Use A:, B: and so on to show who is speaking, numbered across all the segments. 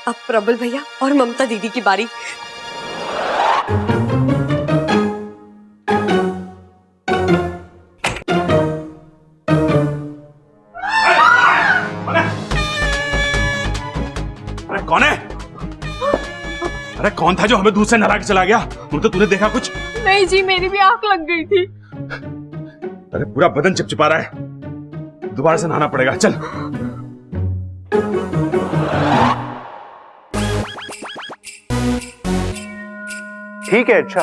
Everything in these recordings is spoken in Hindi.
A: अब प्रबल भैया और ममता दीदी की बारी।
B: अरे कौन है? अरे कौन था जो हमें दूध से नहला के चला गया? तो तूने देखा कुछ?
A: नहीं जी, मेरी भी आंख लग गई थी।
B: अरे पूरा बदन चिपचिपा रहा है, दोबारा से नहाना पड़ेगा। चल।
C: ठीक है, अच्छा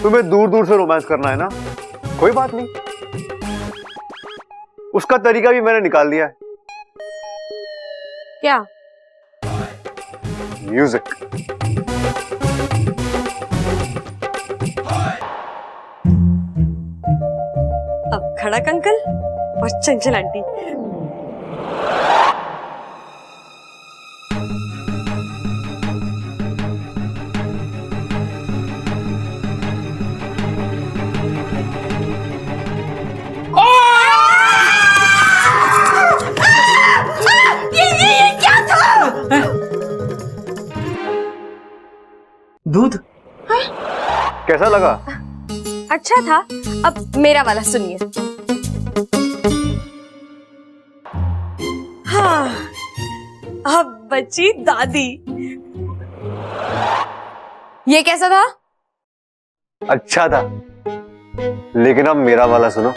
C: तुम्हें दूर दूर से रोमांस करना है ना, कोई बात नहीं, उसका तरीका भी मैंने निकाल दिया है।
A: क्या?
C: म्यूजिक।
A: अब खड़क अंकल और चंचल आंटी। ये क्या था?
B: दूध?
C: कैसा लगा?
A: अच्छा था। अब मेरा वाला सुनिए। हाँ, अब बची दादी। ये कैसा था?
C: अच्छा था, लेकिन अब मेरा वाला सुनो।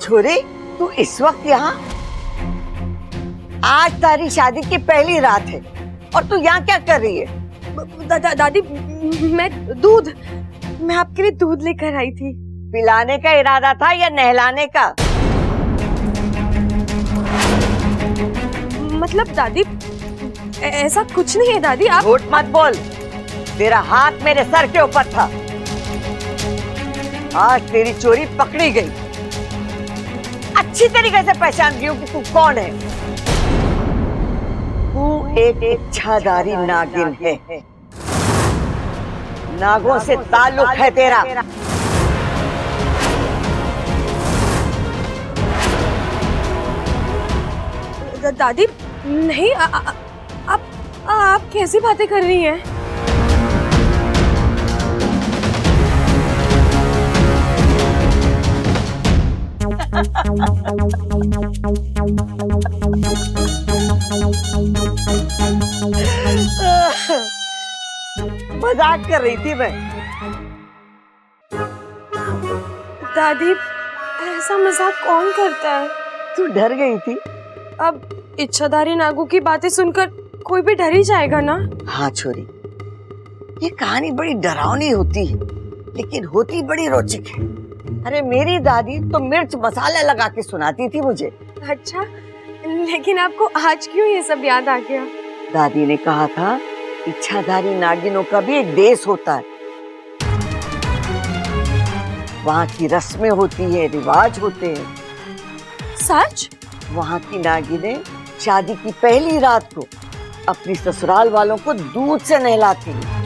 D: छोरी, तू इस वक्त यहाँ? आज तारी शादी की पहली रात है और तू यहाँ क्या कर रही है?
A: दादी, मैं आपके लिए दूध लेकर आई थी।
D: पिलाने का इरादा था या नहलाने का?
A: मतलब दादी, ऐसा कुछ नहीं है दादी। आप
D: झूठ मत बोल, तेरा हाथ मेरे सर के ऊपर था। आज तेरी चोरी पकड़ी गई। अच्छी तरीके से पहचान गई हूँ कि तू कौन है। तू एक इच्छाधारी नागिन है। नागों से ताल्लुक है तेरा।
A: दादी नहीं, आप कैसी बातें कर रही हैं?
D: मजाक कर रही थी मैं।
A: दादी, ऐसा मजाक कौन करता है?
D: तू डर गई थी?
A: अब इच्छाधारी नागों की बातें सुनकर कोई भी डर ही जाएगा ना।
D: हाँ छोरी, ये कहानी बड़ी डरावनी होती है, लेकिन होती बड़ी रोचक है। अरे मेरी दादी तो मिर्च मसाला लगा के सुनाती थी मुझे।
A: अच्छा, लेकिन आपको आज क्यों ये सब याद आ गया?
D: दादी ने कहा था इच्छाधारी नागिनों का भी एक देश होता है। वहाँ की रस्में होती है, रिवाज होते हैं।
A: सच?
D: वहाँ की नागिनें शादी की पहली रात को अपनी ससुराल वालों को दूध से नहलाती हैं।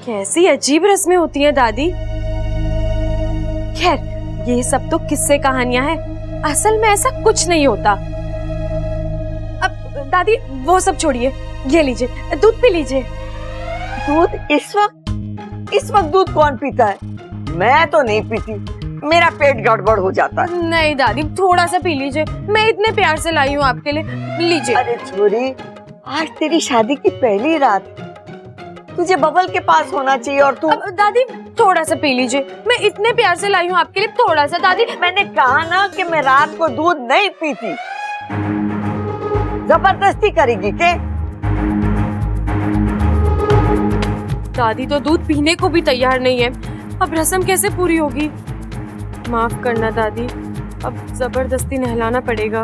A: कैसी अजीब रस्में होती हैं दादी। खैर, ये सब तो किस्से कहानियां हैं, असल में ऐसा कुछ नहीं होता। अब दादी वो सब छोड़िए, ये लीजिए, दूध पी लीजिए।
D: दूध इस वक्त दूध कौन पीता है? मैं तो नहीं पीती, मेरा पेट गड़बड़ हो जाता है।
A: नहीं दादी, थोड़ा सा पी लीजिए, मैं इतने प्यार से लाई हूँ आपके लिए, लीजिए।
D: अरे छोरी, आज तेरी शादी की पहली रात, तुझे बबल के पास होना चाहिए और तू।
A: दादी थोड़ा सा पी लीजिए, मैं इतने प्यार से लाई हूँ आपके लिए, थोड़ा सा। दादी
D: मैंने कहा ना कि मैं रात को दूध नहीं पीती। जबरदस्ती करेगी के?
A: दादी तो दूध पीने को भी तैयार नहीं है, अब रस्म कैसे पूरी होगी? माफ करना दादी, अब जबरदस्ती नहलाना पड़ेगा।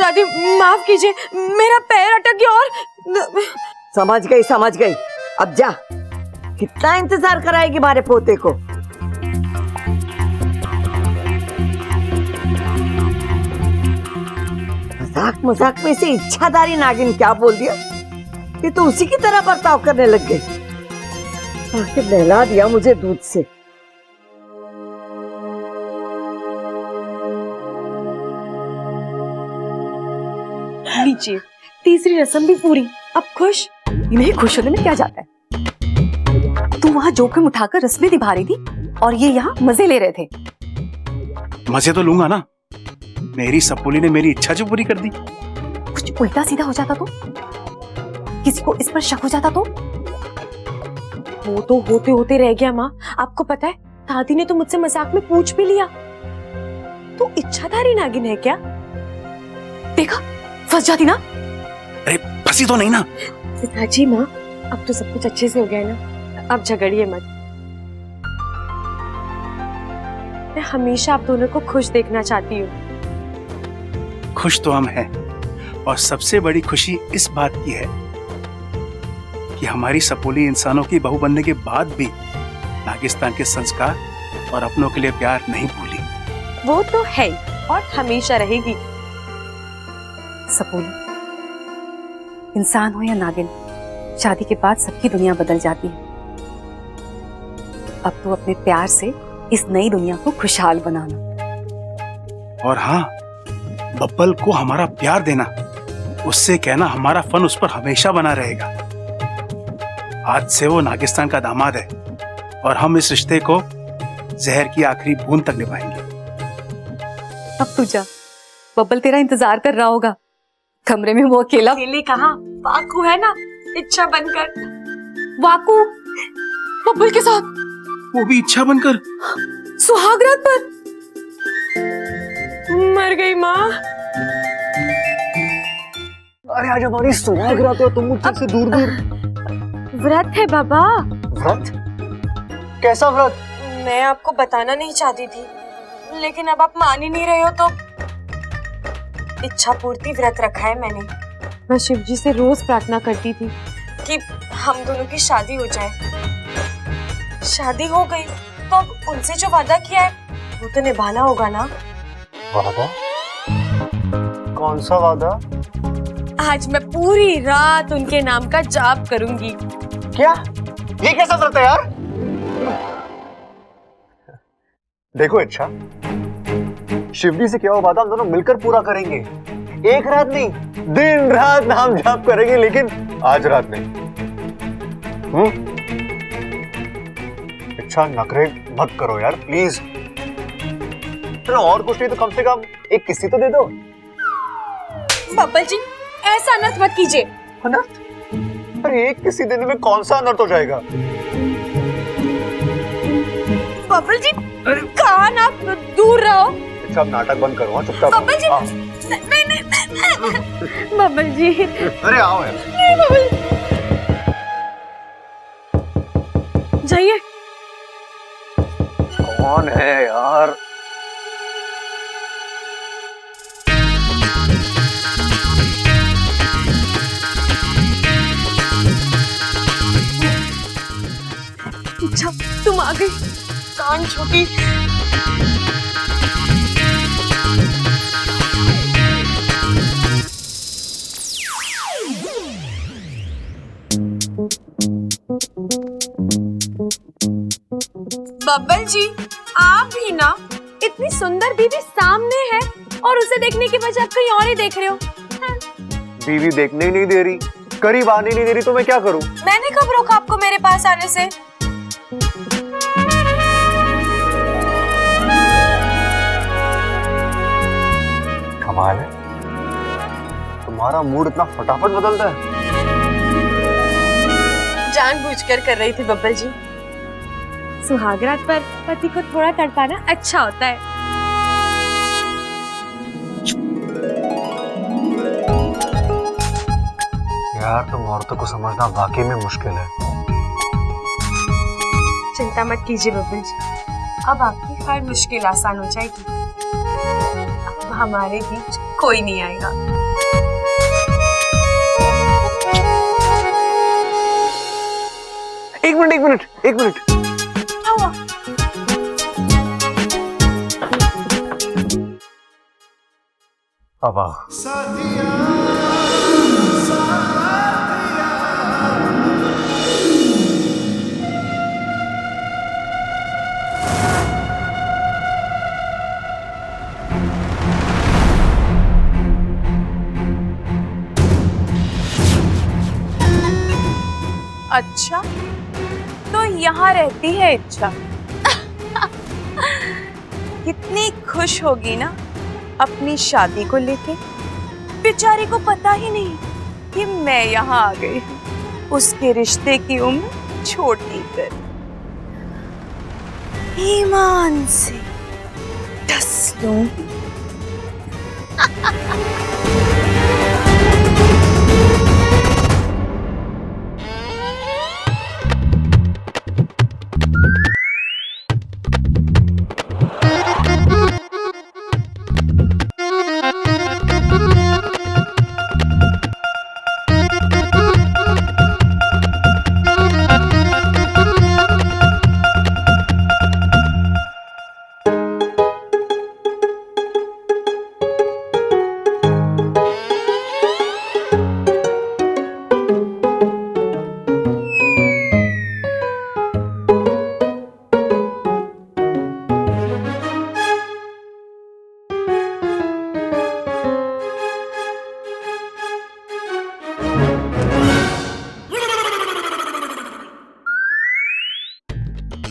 A: दादी माफ कीजिए, मेरा पैर अटक गया और
D: समझ गई। अब जा, कितना इंतजार कराएगी हमारे पोते को। मजाक में से इच्छाधारी नागिन क्या बोल दिया, ये तो उसी की तरह बर्ताव करने लग गई। आखिर नहला दिया मुझे दूध से।
A: लीजिए, तीसरी रस्म भी पूरी। अब खुश?
E: नहीं, खुश होने में क्या जाता है। तू वहाँ जोखिम उठाकर रस्में निभा रही थी और ये यहाँ मजे ले रहे थे।
B: मजे तो लूंगा ना, मेरी सपोली ने मेरी इच्छा जो पूरी कर दी।
E: कुछ उल्टा सीधा हो जाता तो, किसी को इस पर शक हो जाता तो।
A: वो तो होते होते रह गया माँ। आपको पता है, दादी ने तो मुझसे मजाक में पूछ भी लिया, तो इच्छाधारी नागिन है क्या?
E: देखा, फंस जाती ना।
B: अरे फंसी तो नहीं ना।
A: पिताजी माँ, अब तो सब कुछ अच्छे से हो गया है ना, अब झगड़िए मत। मैं हमेशा आप दोनों को खुश देखना चाहती हूँ।
B: खुश तो हम हैं, और सबसे बड़ी खुशी इस बात की है कि हमारी सपोली इंसानों की बहू बनने के बाद भी नागिस्तान के संस्कार और अपनों के लिए प्यार नहीं भूली।
A: वो तो है और हमेशा रहेगी।
E: सपोली, इंसान हो या नागिन, शादी के बाद सबकी दुनिया बदल जाती है। अब तो अपने प्यार से इस नई दुनिया को खुशहाल बनाना।
B: और हाँ, बब्बल को हमारा प्यार देना, उससे कहना हमारा फन उस पर हमेशा बना रहेगा। आज से वो नागिस्तान का दामाद है और हम इस रिश्ते को जहर की आखिरी बूंद तक निभाएंगे।
E: अब तू जा, बब्बल तेरा इंतजार कर रहा होगा कमरे में। वो अकेला
A: अकेले कहाँ, वाकू है ना, इच्छा बनकर। वाकू बब्बल के साथ,
B: वो भी इच्छा बनकर
A: सुहागरात पर। मर गई माँ।
C: अरे आज हमारी सुहागरात है, तुम मुझसे से दूर दूर।
A: व्रत है बाबा।
C: व्रत? कैसा व्रत?
A: मैं आपको बताना नहीं चाहती थी, लेकिन अब आप मान ही नहीं रहे हो तो इच्छा पूर्ति व्रत रखा है मैंने। मैं शिव जी से रोज प्रार्थना करती थी कि हम दोनों की शादी हो जाए। शादी हो गई तो अब उनसे जो वादा किया है वो तो निभाना होगा ना।
C: वादा? कौन सा वादा?
A: आज मैं पूरी रात उनके नाम का जाप करूंगी।
C: क्या? ये कैसा व्रत है यार? देखो इच्छा, शिवजी से क्या हुआ वादा हम दोनों मिलकर पूरा करेंगे। एक रात नहीं, दिन रात नाम जाप करेंगे, लेकिन आज रात नहीं। इच्छा नखरे मत करो यार प्लीज। चलो और कुछ नहीं तो कम से कम एक किस्सी तो दे दो।
A: बब्बल जी, ऐसा अनर्थ मत कीजिए।
C: अनर्थ? अरे एक किस्सी देने में कौन सा अनर्थ हो जाएगा?
A: बब्बल जी, कान आप दूर रहो।
C: अच्छा अब नाटक बंद करो, चुपचाप।
A: बब्बल जी, नहीं। बब्बल जी,
C: अरे आओ यार।
A: नहीं बब्बल, जाइए।
C: कौन है यार?
A: अच्छा, तुम आ गई। कान छूटी। बब्बल जी, आप ही ना, इतनी सुंदर बीवी सामने है और उसे देखने के बजाय आप कहीं और ही देख रहे हो।
C: बीवी देखने ही नहीं दे रही, करीब आने नहीं दे रही, तो मैं क्या करूं?
A: मैंने कब रोका आपको मेरे पास आने से?
C: कमाल है, तुम्हारा मूड इतना फटाफट बदलता है।
A: जानबूझकर कर रही थी बब्बल जी। सुहागरात पर पति को थोड़ा तड़पाना अच्छा होता है।
C: यार तुम औरतों को समझना वाकई में मुश्किल है।
A: चिंता मत कीजिए बब्बल जी, अब आपकी हर मुश्किल आसान हो जाएगी। अब हमारे बीच कोई नहीं आएगा।
C: एक मिनट।
A: क्या हुआ?
C: अब आओ।
A: अच्छा, तो यहाँ रहती है इच्छा। कितनी खुश होगी ना अपनी शादी को लेके। बेचारी को पता ही नहीं कि मैं यहाँ आ गई हूँ। उसके रिश्ते की उम्र छोटी कर ईमान से डस लूंगी।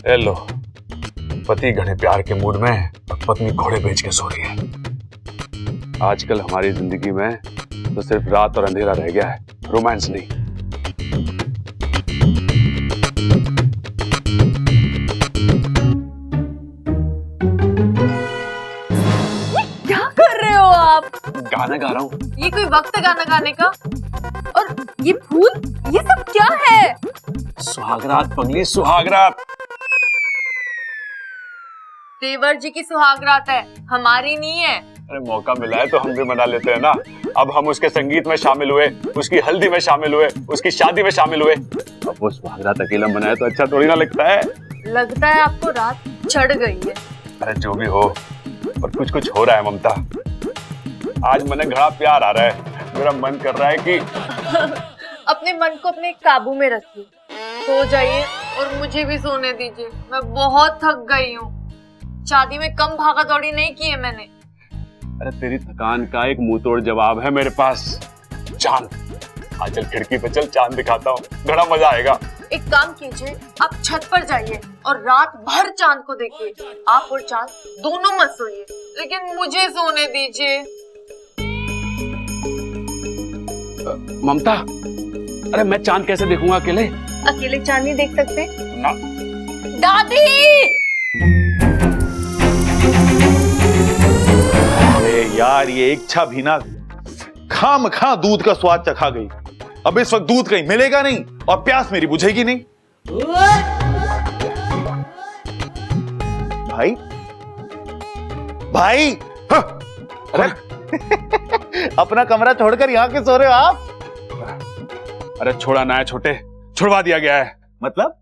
F: ए लो, पति घने प्यार के मूड में और पत्नी घोड़े बेच के सो रही है। आजकल हमारी जिंदगी में तो सिर्फ रात और अंधेरा रह गया है, रोमांस नहीं।
A: क्या कर रहे हो आप?
F: गाना गा रहा हूँ।
A: ये कोई वक्त है गाना गाने का? और ये फूल, ये सब क्या है?
F: सुहागरात पगली, सुहागरात।
A: देवर जी की सुहागरात है, हमारी नहीं है।
F: अरे मौका मिला है तो हम भी मना लेते हैं ना। अब हम उसके संगीत में शामिल हुए, उसकी हल्दी में शामिल हुए, उसकी शादी में शामिल हुए। अब वो सुहागरात अकेला मनाए तो अच्छा थोड़ी ना लगता है।
A: लगता है आपको रात चढ़ गई है।
F: अरे जो भी हो, पर कुछ कुछ हो रहा है ममता। आज मन घड़ा प्यार आ रहा है। मेरा मन कर रहा है कि
A: अपने मन को अपने काबू में रखिए, सो जाइए और मुझे भी सोने दीजिए। मैं बहुत थक गई हूँ। शादी में कम भागा दौड़ी नहीं की है मैंने।
F: अरे तेरी थकान का एक मुंह तोड़ जवाब है मेरे पास। चांद, आज चल खिड़की पे चल, चांद दिखाता हूँ, बड़ा मजा आएगा।
A: एक काम कीजिए, आप छत पर जाइए और रात भर चांद को देखिए। आप और चांद दोनों मत सोइए, लेकिन मुझे सोने दीजिए।
F: ममता, अरे मैं चांद कैसे देखूंगा अकेले?
A: अकेले चांद नहीं देख सकते
F: ना।
A: दादी!
G: अरे यार, ये इच्छा भी ना खामखा दूध का स्वाद चखा गई। अब इस वक्त दूध कहीं मिलेगा नहीं और प्यास मेरी बुझेगी नहीं। भाई भाई, हाँ। अरे अपना कमरा छोड़कर यहाँ के सो रहे हो आप?
F: अरे छोड़ा ना है छोटे, छुड़वा दिया गया है।
G: मतलब?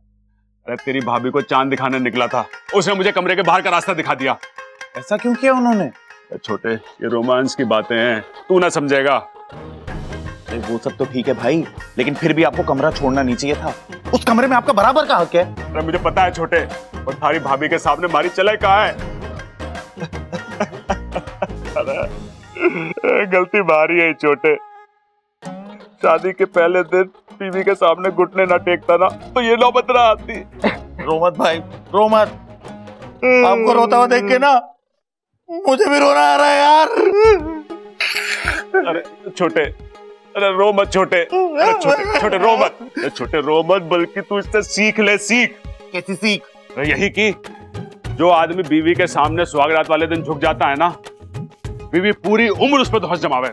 F: अरे तेरी भाभी को चांद दिखाने निकला था, उसने मुझे कमरे के बाहर का रास्ता दिखा दिया।
G: ऐसा क्यों किया उन्होंने?
F: छोटे, ये रोमांस की बातें हैं, तू ना समझेगा।
G: वो सब तो ठीक है भाई, लेकिन फिर भी आपको कमरा छोड़ना नहीं चाहिए था। उस कमरे में आपका बराबर का हक है।
F: अरे मुझे पता है छोटे, और थारी भाभी के सामने मारी चले कहाँ है। अरे गलती भारी है छोटे। शादी के पहले दिन बीवी के सामने घुटने ना टेकता ना तो ये नौबत ना आती।
G: रो मत भाई, रो मत। आपको रोता हुआ देख के ना मुझे भी रोना आ रहा है यार।
F: अरे छोटे, अरे रो मत छोटे। अरे छोटे छोटे रो मत। अरे छोटे रो मत, बल्कि तू इससे सीख ले। सीख।
G: कैसी सीख?
F: अरे यही कि जो आदमी बीवी के सामने सुहागरात वाले दिन झुक जाता है ना, बीवी पूरी उम्र उस पर धौंस जमावे।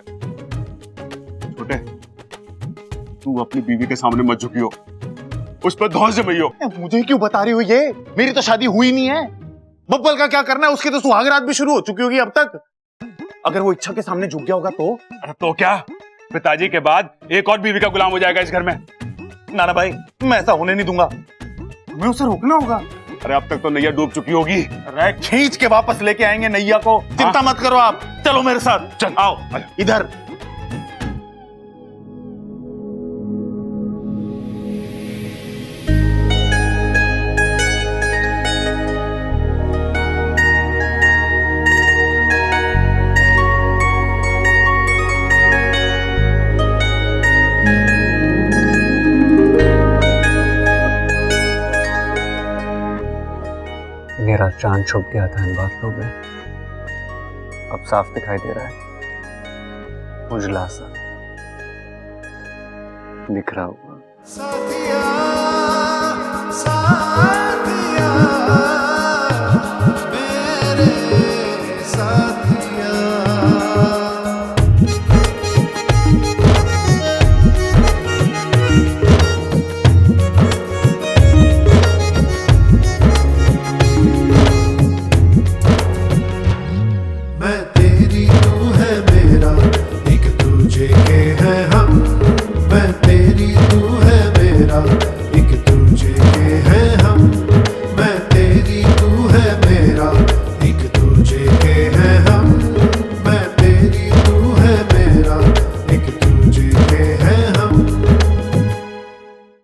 F: छोटे, तू अपनी बीवी के सामने मत झुकियो, उस पर धौंस जमाइयो।
G: मुझे क्यों बता रही हो ये? मेरी तो शादी हुई नहीं है। बब्बल का क्या करना है? उसकी तो सुहागरात भी शुरू हो चुकी होगी अब तक। अगर वो इच्छा के सामने झुक गया होगा तो?
F: अरे तो क्या, पिताजी के बाद एक और बीवी का गुलाम हो जाएगा इस घर में?
G: नाना भाई, मैं ऐसा होने नहीं दूंगा। हमें उसे रोकना होगा।
F: अरे अब तक तो नैया डूब चुकी होगी।
G: अरे खींच के वापस लेके आएंगे नैया को, चिंता मत करो आप। चलो मेरे साथ, चल आओ इधर।
C: मेरा चांद छुप गया था इन बादलों में, अब साफ दिखाई दे रहा है, उजला सा निखरा हुआ।
H: साथिया, साथिया, मेरे साथिया। मैं तेरी, तू है मेरा, एक दूजे के हैं हम। मैं तेरी, तू है मेरा,